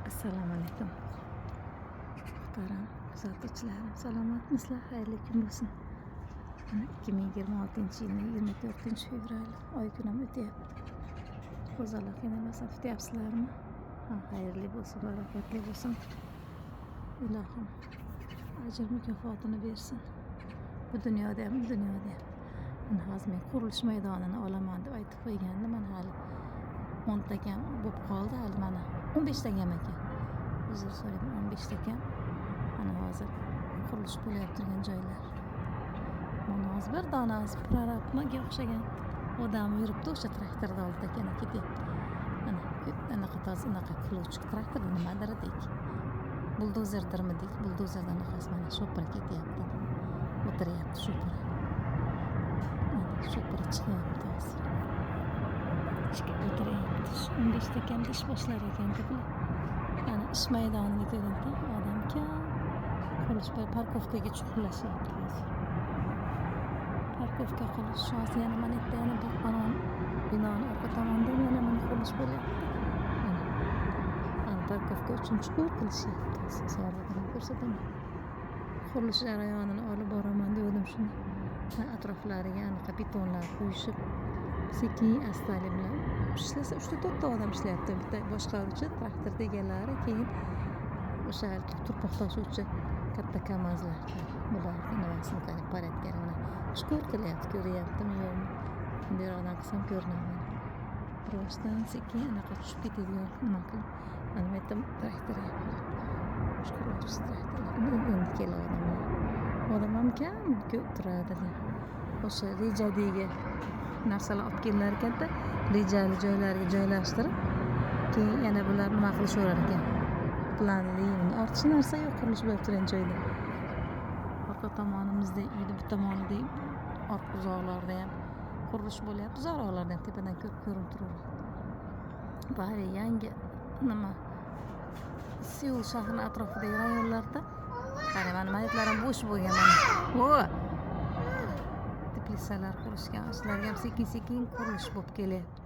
Assalomu alaykum. Muhtaram kuzatuvchilarim, salomatmisizlar? Xayrli kun bo'lsin. Mana 2026-yilning 24-fevral oy kunim o'tyapti. Qo'zaloq emasam kutyapsizlarmi? Xayrli bo'lsin, barakatli bo'lsin. Ilohim ajr mukofotini bersin. Bu dunyoda ham, bu dunyoda ham. Mana hozir men qurilish maydonini olaman deb aytib qo'ygandim. Mana hali 10 ta kam bo'lib qoldi, hali mana 15 ta kam ekan. Uzr so'rayman, 15 ta kam. Mana hozir qurilish bo'layotgan turgan joylar. Mana hozir bir donasi prorabga o'xshagan odam yuribdi, o'sha traktorda oldida yana ketyapti. Mana anaqa toza anaqa qiluvchi traktor nimadir deyk. Buldozerdirmi deyk, buldozerdan anaqasi mana shopir ketyapti. O'tiryapti shopir. Shopir chiqyapti hozir. Ishga o'tiryapti. 15 ta kam ish boshlar ekan bular. Ana ish maydonida ko'rinadi, odam kam. Qurilish parkovkaga chuqurlashyapti hozir. Parkovka qilish hozir yana mana yerda yana bir binoni orqa tomonida yana mana qurilish bo'lyapti. Mana parkovka uchun chuqur qilishyapti. Sizlarga ko'rsataman. Qurilish jarayonini olib boraman degandim shuni. Atroflariga anaqa betonlar qo'yishib, sekin astalik bilan ishlasa 3-4 ta odam ishlayapti. Bitta boshqaruvchi, traktor egalari, keyin o'sha turpoq tashuvchi katta kamazlar. Bularni nimasini qarab paratgan mana chuqur qilyapti, ko'ryaptimi yo'qmi? Bunday odam qilsam ko'rinaman. Rostdan sekin anaqa tushib ketadigan nima qilib, mana bu yerda traktor chuqurlashib traktorlar. Endi keladi odamlar. Odam ham kam turadi. O'sha rejadagi narsalar olib kelinlar ekanda, rejali joylarga joylashtirib, keyin yana bular nima qilishaverar ekan. Planli, ortiqcha narsa yo'q qurilish bo'lib turgan joyda. Orqa tomonimizda, uyning bu tomonida, orqa uzoqlarda ham qurilish bo'lyapti. Uzoqlarda ham tepadan ko'rinib turadi. Bari yangi nima Seul shahri atrofidagi rayonlarda qarang, mana maytlar ham bo'sh bo'lgan mana. Teplisalar qurishgan, ishlarga ham sekin-sekin qurilish bo'lib kelyapti.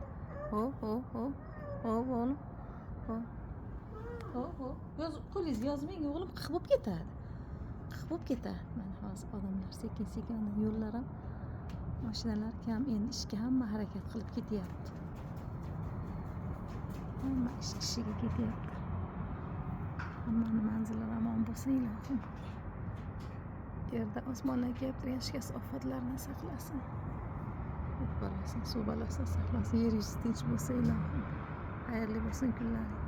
Oğlum. Qo'lingiz yozmang, o'g'lim qiq bo'lib ketadi. Qiq bo'lib ketadi. Mana hozir odamlar sekin-sekin yo'llar ham, mashinalar kam, endi ishga hamma harakat qilib ketyapti. Hamma ish ishiga ketyapti. Hammaning manzillari omon bo'lsin ilohim. Yerda osmondan kelib turgan shikast ofatlardan saqlasin. O't balasin, suv balasin saqlasin. Yer yuzi tinch bo'lsa ilohim. Xayrli bo'lsin kunlaring.